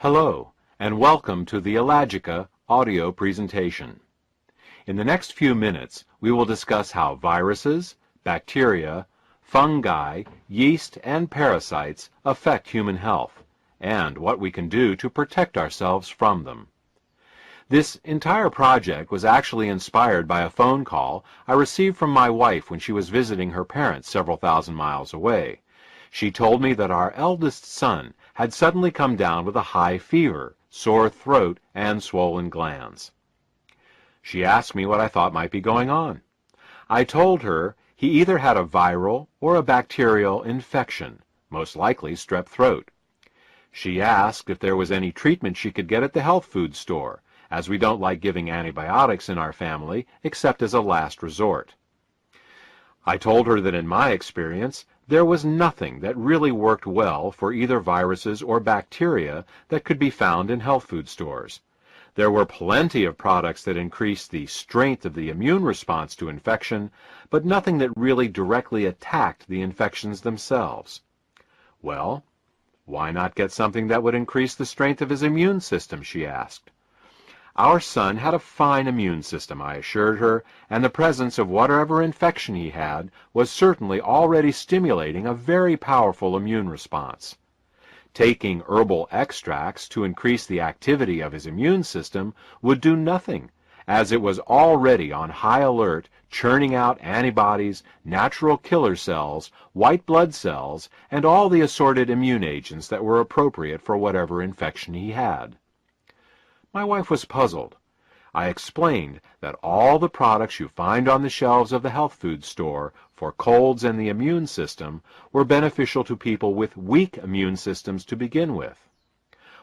Hello, and welcome to the ellagica audio presentation. In the next few minutes, we will discuss how viruses, bacteria, fungi, yeast, and parasites affect human health, and what we can do to protect ourselves from them. This entire project was actually inspired by a phone call I received from my wife when she was visiting her parents several thousand miles away. She told me that our eldest son had suddenly come down with a high fever, sore throat, and swollen glands. She asked me what I thought might be going on. I told her he either had a viral or a bacterial infection, most likely strep throat. She asked if there was any treatment she could get at the health food store, as we don't like giving antibiotics in our family except as a last resort. I told her that in my experience, there was nothing that really worked well for either viruses or bacteria that could be found in health food stores. There were plenty of products that increased the strength of the immune response to infection, but nothing that really directly attacked the infections themselves. Well, why not get something that would increase the strength of his immune system, she asked. Our son had a fine immune system, I assured her, and the presence of whatever infection he had was certainly already stimulating a very powerful immune response. Taking herbal extracts to increase the activity of his immune system would do nothing, as it was already on high alert, churning out antibodies, natural killer cells, white blood cells, and all the assorted immune agents that were appropriate for whatever infection he had. My wife was puzzled. I explained that all the products you find on the shelves of the health food store for colds and the immune system were beneficial to people with weak immune systems to begin with.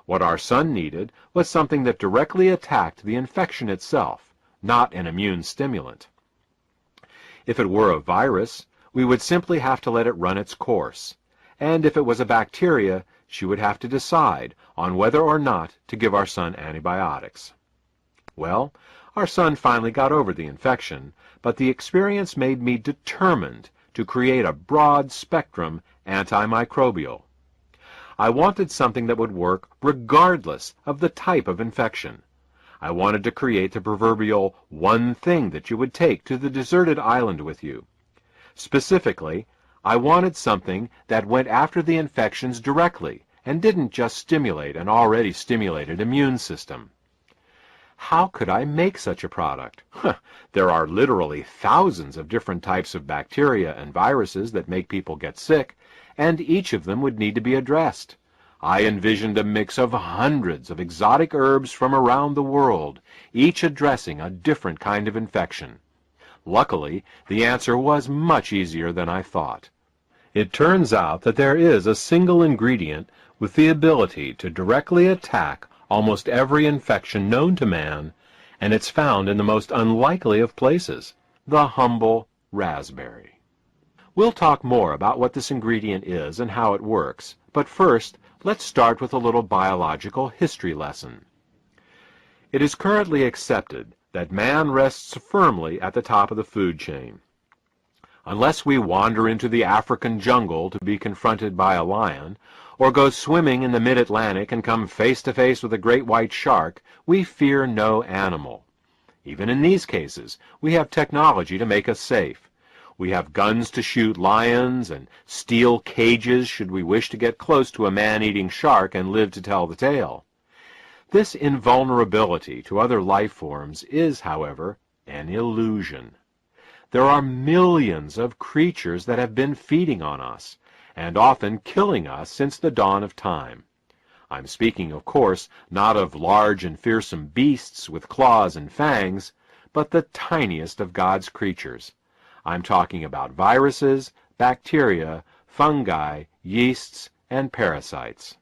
What our son needed was something that directly attacked the infection itself, not an immune stimulant. If it were a virus, we would simply have to let it run its course, and if it was a bacteria, she would have to decide on whether or not to give our son antibiotics. Well, our son finally got over the infection, but the experience made me determined to create a broad-spectrum antimicrobial. I wanted something that would work regardless of the type of infection. I wanted to create the proverbial one thing that you would take to the deserted island with you. Specifically, I wanted something that went after the infections directly and didn't just stimulate an already stimulated immune system. How could I make such a product? There are literally thousands of different types of bacteria and viruses that make people get sick, and each of them would need to be addressed. I envisioned a mix of hundreds of exotic herbs from around the world, each addressing a different kind of infection. Luckily, the answer was much easier than I thought. It turns out that there is a single ingredient with the ability to directly attack almost every infection known to man, and it's found in the most unlikely of places, the humble raspberry. We'll talk more about what this ingredient is and how it works, but first, let's start with a little biological history lesson. It is currently accepted that man rests firmly at the top of the food chain. Unless we wander into the African jungle to be confronted by a lion, or go swimming in the mid-Atlantic and come face to face with a great white shark, we fear no animal. Even in these cases, we have technology to make us safe. We have guns to shoot lions and steel cages should we wish to get close to a man-eating shark and live to tell the tale. This invulnerability to other life forms is, however, an illusion. There are millions of creatures that have been feeding on us, and often killing us since the dawn of time. I'm speaking, of course, not of large and fearsome beasts with claws and fangs, but the tiniest of God's creatures. I'm talking about viruses, bacteria, fungi, yeasts, and parasites.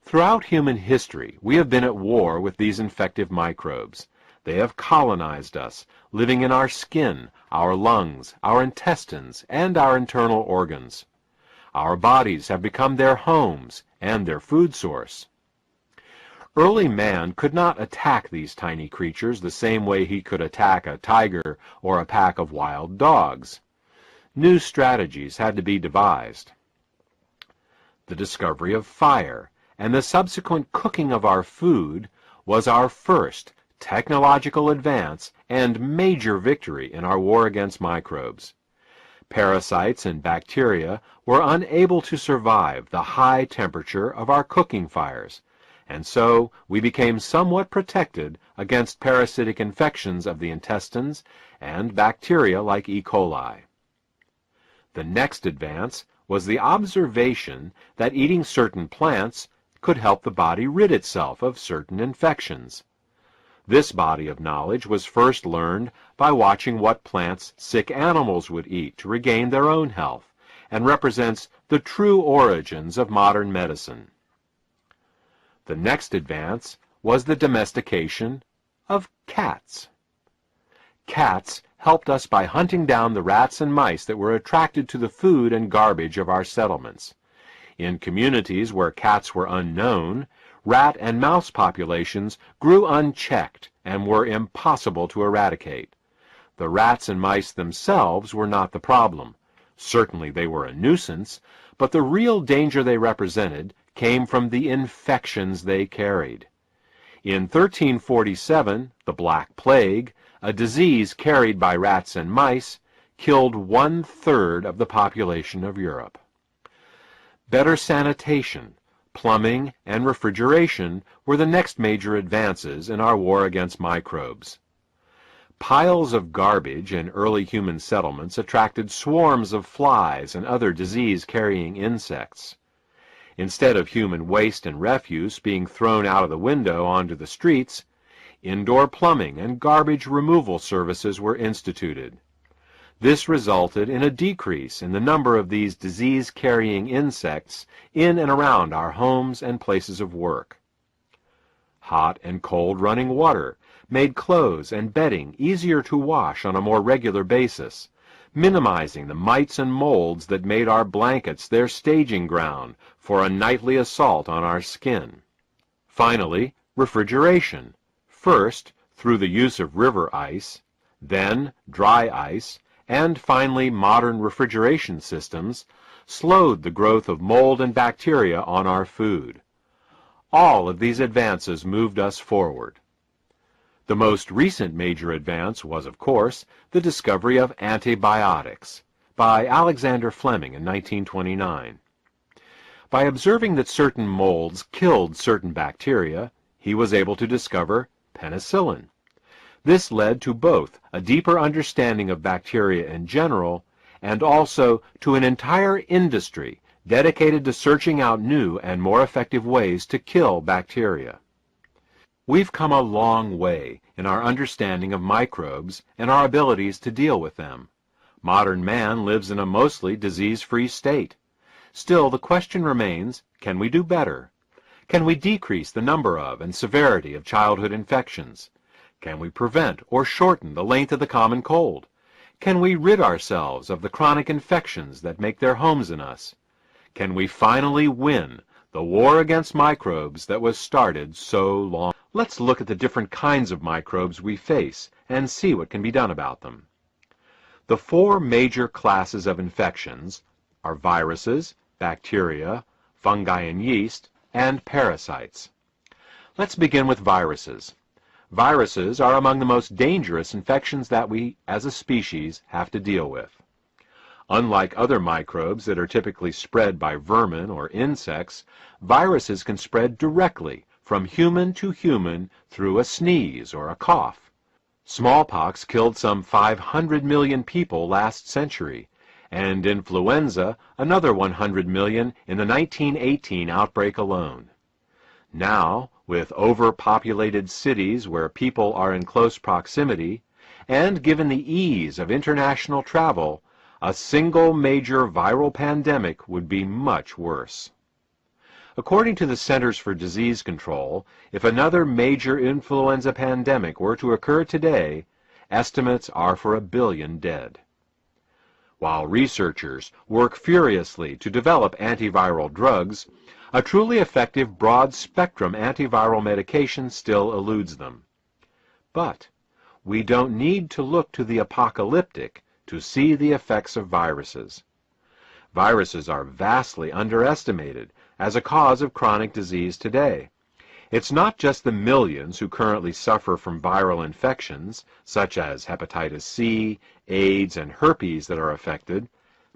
Throughout human history, we have been at war with these infective microbes. They have colonized us, living in our skin, our lungs, our intestines, and our internal organs. Our bodies have become their homes and their food source. Early man could not attack these tiny creatures the same way he could attack a tiger or a pack of wild dogs. New strategies had to be devised. The discovery of fire and the subsequent cooking of our food was our first technological advance and major victory in our war against microbes. Parasites and bacteria were unable to survive the high temperature of our cooking fires, and so we became somewhat protected against parasitic infections of the intestines and bacteria like E. coli. The next advance was the observation that eating certain plants could help the body rid itself of certain infections. This body of knowledge was first learned by watching what plants sick animals would eat to regain their own health, and represents the true origins of modern medicine. The next advance was the domestication of cats. Cats helped us by hunting down the rats and mice that were attracted to the food and garbage of our settlements. In communities where cats were unknown, rat and mouse populations grew unchecked and were impossible to eradicate. The rats and mice themselves were not the problem. Certainly they were a nuisance, but the real danger they represented came from the infections they carried. In 1347, the Black Plague, a disease carried by rats and mice, killed 1/3 of the population of Europe. Better sanitation, plumbing, and refrigeration were the next major advances in our war against microbes. Piles of garbage in early human settlements attracted swarms of flies and other disease-carrying insects. Instead of human waste and refuse being thrown out of the window onto the streets, indoor plumbing and garbage removal services were instituted. This resulted in a decrease in the number of these disease-carrying insects in and around our homes and places of work. Hot and cold running water made clothes and bedding easier to wash on a more regular basis, minimizing the mites and molds that made our blankets their staging ground for a nightly assault on our skin. Finally, refrigeration, first through the use of river ice, then dry ice, and finally modern refrigeration systems, slowed the growth of mold and bacteria on our food. All of these advances moved us forward. The most recent major advance was, of course, the discovery of antibiotics by Alexander Fleming in 1929. By observing that certain molds killed certain bacteria, he was able to discover penicillin. This led to both a deeper understanding of bacteria in general and also to an entire industry dedicated to searching out new and more effective ways to kill bacteria. We've come a long way in our understanding of microbes and our abilities to deal with them. Modern man lives in a mostly disease-free state. Still, the question remains, can we do better? Can we decrease the number of and severity of childhood infections? Can we prevent or shorten the length of the common cold? Can we rid ourselves of the chronic infections that make their homes in us? Can we finally win the war against microbes that was started so long? Let's look at the different kinds of microbes we face and see what can be done about them. The 4 major classes of infections are viruses, bacteria, fungi and yeast, and parasites. Let's begin with viruses. Viruses are among the most dangerous infections that we, as a species, have to deal with. Unlike other microbes that are typically spread by vermin or insects, viruses can spread directly from human to human through a sneeze or a cough. Smallpox killed some 500 million people last century, and influenza another 100 million in the 1918 outbreak alone. Now, with overpopulated cities where people are in close proximity, and given the ease of international travel, a single major viral pandemic would be much worse. According to the Centers for Disease Control, if another major influenza pandemic were to occur today, estimates are for 1 billion dead. While researchers work furiously to develop antiviral drugs, a truly effective broad-spectrum antiviral medication still eludes them. But we don't need to look to the apocalyptic to see the effects of viruses. Viruses are vastly underestimated as a cause of chronic disease today. It's not just the millions who currently suffer from viral infections, such as hepatitis C, AIDS, and herpes that are affected,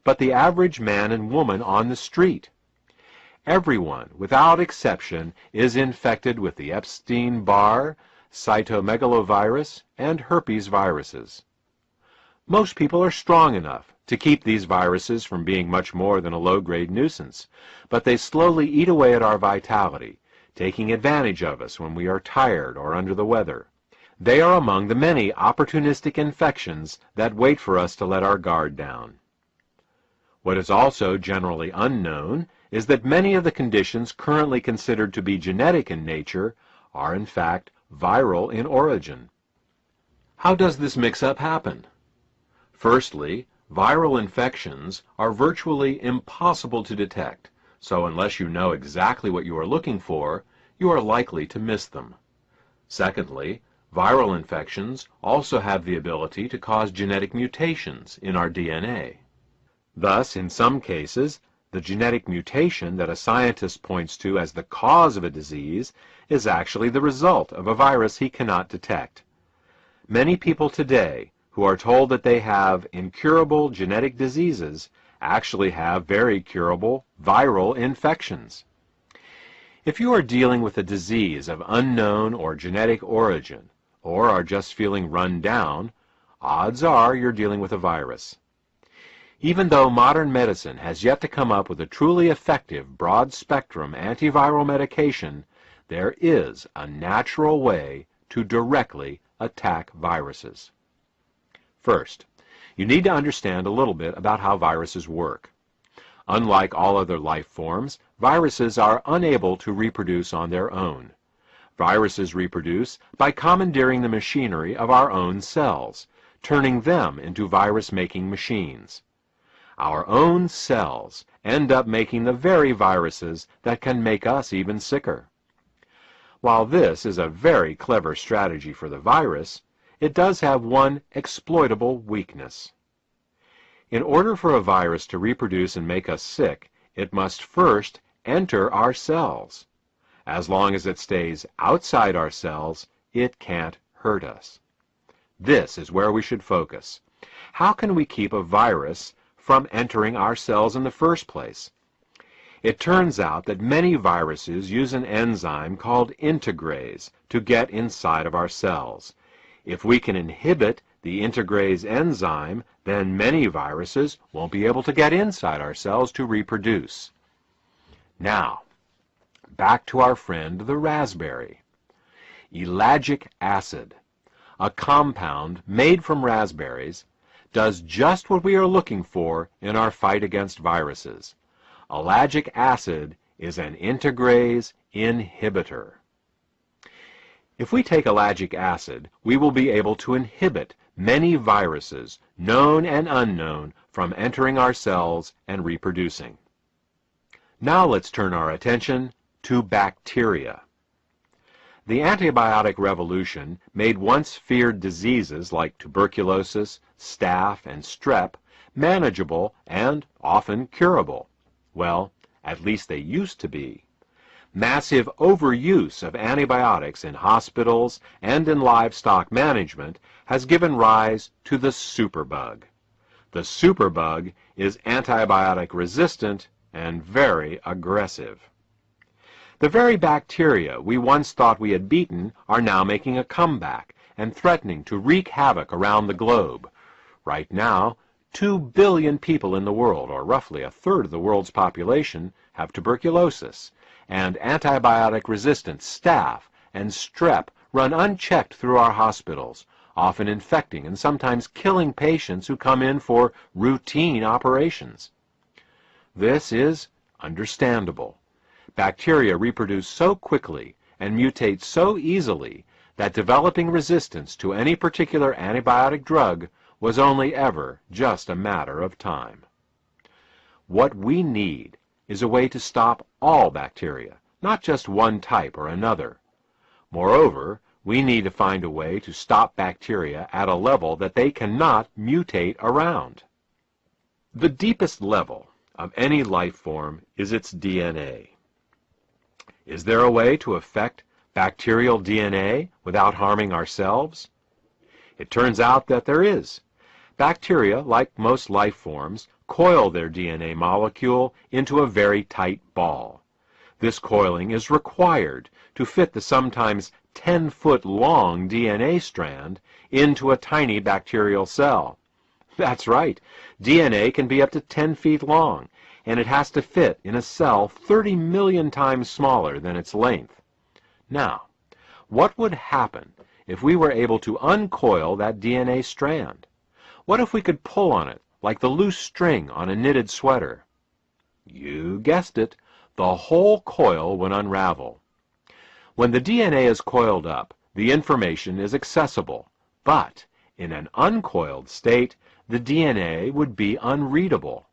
but the average man and woman on the street. Everyone, without exception, is infected with the Epstein-Barr, cytomegalovirus, and herpes viruses. Most people are strong enough to keep these viruses from being much more than a low-grade nuisance, but they slowly eat away at our vitality, taking advantage of us when we are tired or under the weather. They are among the many opportunistic infections that wait for us to let our guard down. What is also generally unknown is that many of the conditions currently considered to be genetic in nature are in fact viral in origin. How does this mix-up happen? Firstly, viral infections are virtually impossible to detect, so unless you know exactly what you are looking for, you are likely to miss them. Secondly, viral infections also have the ability to cause genetic mutations in our DNA. Thus, in some cases, the genetic mutation that a scientist points to as the cause of a disease is actually the result of a virus he cannot detect. Many people today who are told that they have incurable genetic diseases actually have very curable viral infections. If you are dealing with a disease of unknown or genetic origin, or are just feeling run down, odds are you're dealing with a virus. Even though modern medicine has yet to come up with a truly effective broad-spectrum antiviral medication, there is a natural way to directly attack viruses. First, you need to understand a little bit about how viruses work. Unlike all other life forms, viruses are unable to reproduce on their own. Viruses reproduce by commandeering the machinery of our own cells, turning them into virus-making machines. Our own cells end up making the very viruses that can make us even sicker. While this is a very clever strategy for the virus, it does have one exploitable weakness. In order for a virus to reproduce and make us sick, it must first enter our cells. As long as it stays outside our cells, it can't hurt us. This is where we should focus. How can we keep a virus from entering our cells in the first place? It turns out that many viruses use an enzyme called integrase to get inside of our cells. If we can inhibit the integrase enzyme, then many viruses won't be able to get inside our cells to reproduce. Now, back to our friend the raspberry. Ellagic acid, a compound made from raspberries, does just what we are looking for in our fight against viruses. Ellagic acid is an integrase inhibitor. If we take ellagic acid, we will be able to inhibit many viruses, known and unknown, from entering our cells and reproducing. Now let's turn our attention to bacteria. The antibiotic revolution made once feared diseases like tuberculosis, staph, and strep manageable and often curable. Well, at least they used to be. Massive overuse of antibiotics in hospitals and in livestock management has given rise to the superbug. The superbug is antibiotic resistant and very aggressive. The very bacteria we once thought we had beaten are now making a comeback and threatening to wreak havoc around the globe. Right now, 2 billion people in the world, or roughly a third of the world's population, have tuberculosis, and antibiotic-resistant staph and strep run unchecked through our hospitals, often infecting and sometimes killing patients who come in for routine operations. This is understandable. Bacteria reproduce so quickly and mutate so easily that developing resistance to any particular antibiotic drug was only ever just a matter of time. What we need is a way to stop all bacteria, not just one type or another. Moreover, we need to find a way to stop bacteria at a level that they cannot mutate around. The deepest level of any life form is its DNA. Is there a way to affect bacterial DNA without harming ourselves? It turns out that there is. Bacteria, like most life forms, coil their DNA molecule into a very tight ball. This coiling is required to fit the sometimes 10-foot long DNA strand into a tiny bacterial cell. That's right, DNA can be up to 10 feet long, and it has to fit in a cell 30 million times smaller than its length. Now, what would happen if we were able to uncoil that DNA strand? What if we could pull on it like the loose string on a knitted sweater? You guessed it, the whole coil would unravel. When the DNA is coiled up, the information is accessible, but in an uncoiled state, the DNA would be unreadable.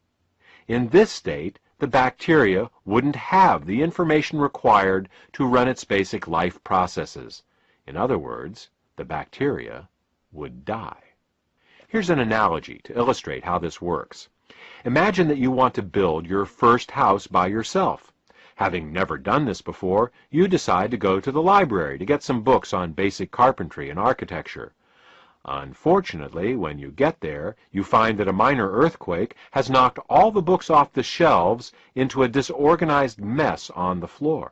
In this state, the bacteria wouldn't have the information required to run its basic life processes. In other words, the bacteria would die. Here's an analogy to illustrate how this works. Imagine that you want to build your first house by yourself. Having never done this before, you decide to go to the library to get some books on basic carpentry and architecture. Unfortunately, when you get there, you find that a minor earthquake has knocked all the books off the shelves into a disorganized mess on the floor.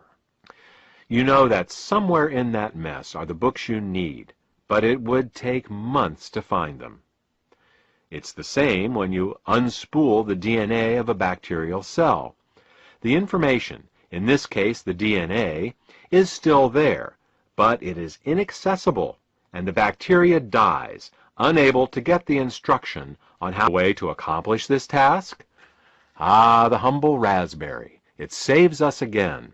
You know that somewhere in that mess are the books you need, but it would take months to find them. It's the same when you unspool the DNA of a bacterial cell. The information, in this case the DNA, is still there, but it is inaccessible, and the bacteria dies, unable to get the instruction on how to accomplish this task. Ah, the humble raspberry. It saves us again.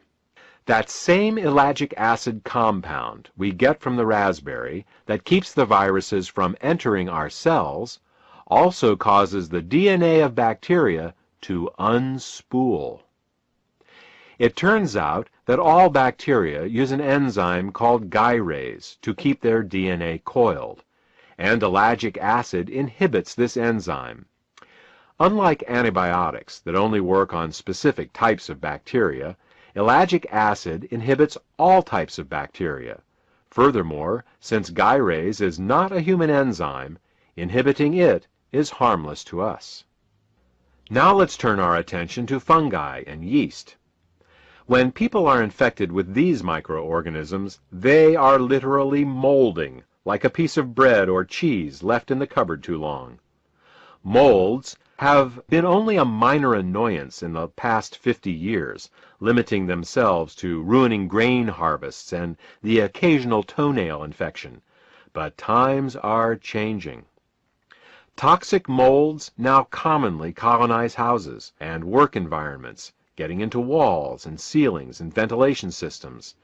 That same ellagic acid compound we get from the raspberry that keeps the viruses from entering our cells also causes the DNA of bacteria to unspool. It turns out that all bacteria use an enzyme called gyrase to keep their DNA coiled, and ellagic acid inhibits this enzyme. Unlike antibiotics that only work on specific types of bacteria, ellagic acid inhibits all types of bacteria. Furthermore, since gyrase is not a human enzyme, inhibiting it is harmless to us. Now let's turn our attention to fungi and yeast. When people are infected with these microorganisms, they are literally molding, like a piece of bread or cheese left in the cupboard too long. Molds have been only a minor annoyance in the past 50 years, limiting themselves to ruining grain harvests and the occasional toenail infection. But times are changing. Toxic molds now commonly colonize houses and work environments, getting into walls and ceilings and ventilation systems.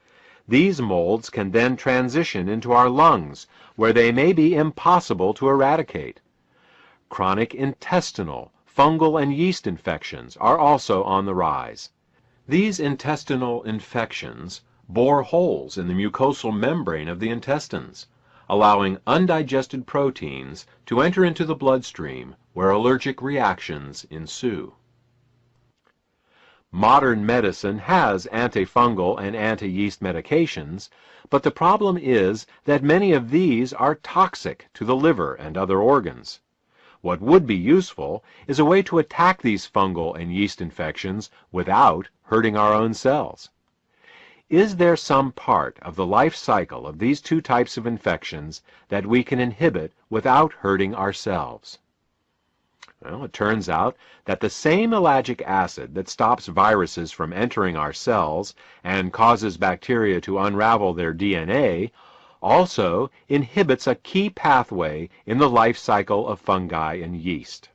These molds can then transition into our lungs, where they may be impossible to eradicate. Chronic intestinal, fungal, and yeast infections are also on the rise. These intestinal infections bore holes in the mucosal membrane of the intestines, allowing undigested proteins to enter into the bloodstream, where allergic reactions ensue. Modern medicine has antifungal and anti-yeast medications, but the problem is that many of these are toxic to the liver and other organs. What would be useful is a way to attack these fungal and yeast infections without hurting our own cells. Is there some part of the life cycle of these two types of infections that we can inhibit without hurting ourselves? Well, it turns out that the same ellagic acid that stops viruses from entering our cells and causes bacteria to unravel their DNA also inhibits a key pathway in the life cycle of fungi and yeast.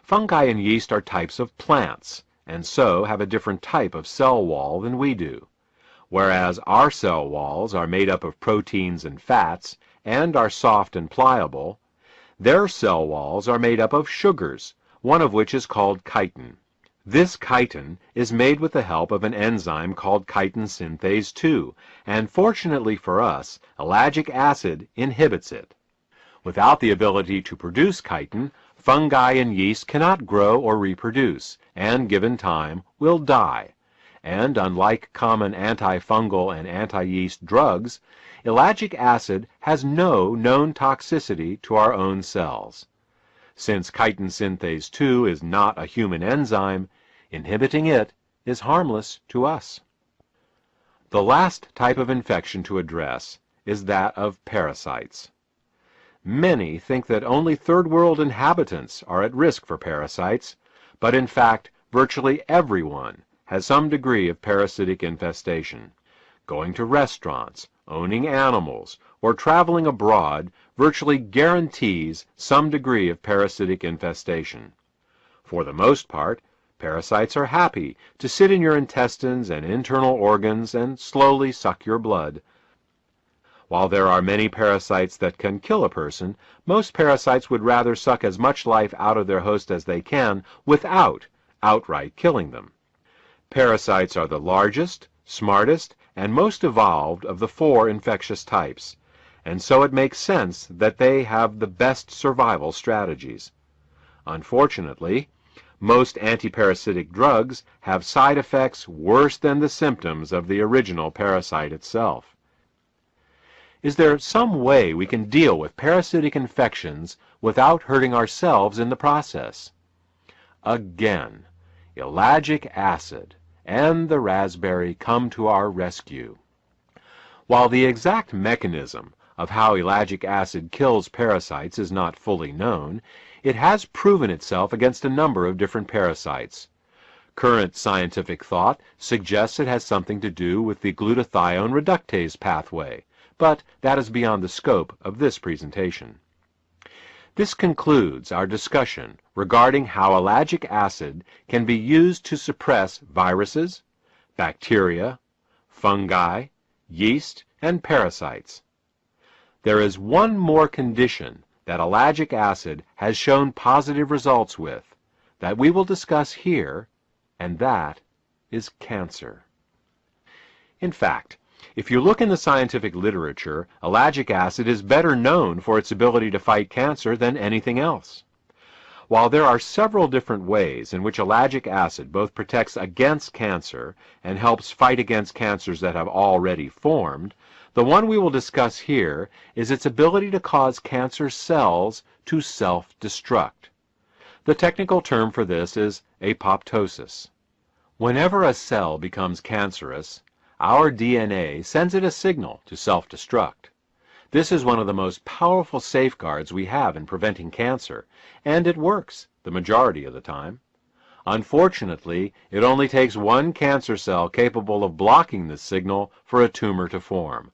Fungi and yeast are types of plants, and so have a different type of cell wall than we do. Whereas our cell walls are made up of proteins and fats and are soft and pliable, their cell walls are made up of sugars, one of which is called chitin. This chitin is made with the help of an enzyme called chitin synthase 2, and fortunately for us, ellagic acid inhibits it. Without the ability to produce chitin, fungi and yeast cannot grow or reproduce, and given time, will die. and unlike common antifungal and anti-yeast drugs, ellagic acid has no known toxicity to our own cells. Since chitin synthase 2 is not a human enzyme, inhibiting it is harmless to us. The last type of infection to address is that of parasites. Many think that only third world inhabitants are at risk for parasites, but in fact, virtually everyone has some degree of parasitic infestation. Going to restaurants, owning animals, or traveling abroad virtually guarantees some degree of parasitic infestation. For the most part, parasites are happy to sit in your intestines and internal organs and slowly suck your blood. While there are many parasites that can kill a person, most parasites would rather suck as much life out of their host as they can without outright killing them. Parasites are the largest, smartest, and most evolved of the 4 infectious types, and so it makes sense that they have the best survival strategies. Unfortunately, most antiparasitic drugs have side effects worse than the symptoms of the original parasite itself. Is there some way we can deal with parasitic infections without hurting ourselves in the process? Again, ellagic acid and the raspberry come to our rescue. While the exact mechanism of how ellagic acid kills parasites is not fully known, it has proven itself against a number of different parasites. Current scientific thought suggests it has something to do with the glutathione reductase pathway, but that is beyond the scope of this presentation. This concludes our discussion regarding how ellagic acid can be used to suppress viruses, bacteria, fungi, yeast, and parasites. There is one more condition that ellagic acid has shown positive results with that we will discuss here, and that is cancer. In fact, if you look in the scientific literature, ellagic acid is better known for its ability to fight cancer than anything else. While there are several different ways in which ellagic acid both protects against cancer and helps fight against cancers that have already formed, the one we will discuss here is its ability to cause cancer cells to self-destruct. The technical term for this is apoptosis. Whenever a cell becomes cancerous, our DNA sends it a signal to self-destruct. This is one of the most powerful safeguards we have in preventing cancer, and it works the majority of the time. Unfortunately, it only takes one cancer cell capable of blocking this signal for a tumor to form.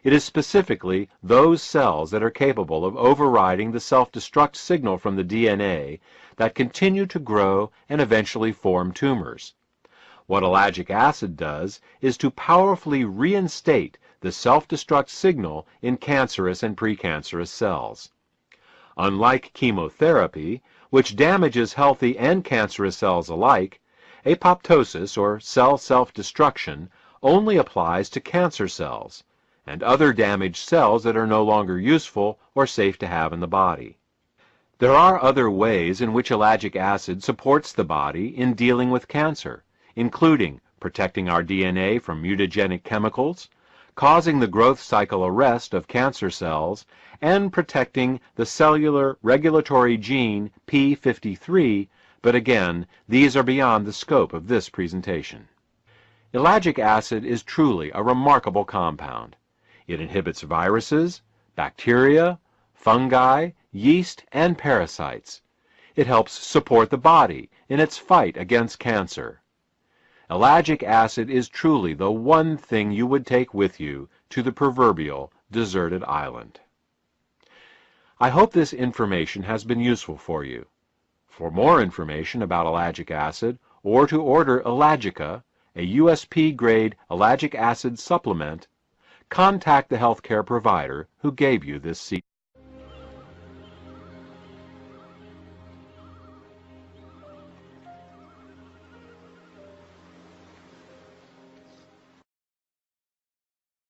It is specifically those cells that are capable of overriding the self-destruct signal from the DNA that continue to grow and eventually form tumors. What ellagic acid does is to powerfully reinstate the self-destruct signal in cancerous and precancerous cells. Unlike chemotherapy, which damages healthy and cancerous cells alike, apoptosis, or cell self-destruction, only applies to cancer cells and other damaged cells that are no longer useful or safe to have in the body. There are other ways in which ellagic acid supports the body in dealing with cancer, including protecting our DNA from mutagenic chemicals, causing the growth cycle arrest of cancer cells, and protecting the cellular regulatory gene p53, but again, these are beyond the scope of this presentation. Ellagic acid is truly a remarkable compound. It inhibits viruses, bacteria, fungi, yeast, and parasites. It helps support the body in its fight against cancer. Ellagic acid is truly the one thing you would take with you to the proverbial deserted island. I hope this information has been useful for you. For more information about ellagic acid, or to order ellagica, a USP-grade ellagic acid supplement, contact the healthcare provider who gave you this CD.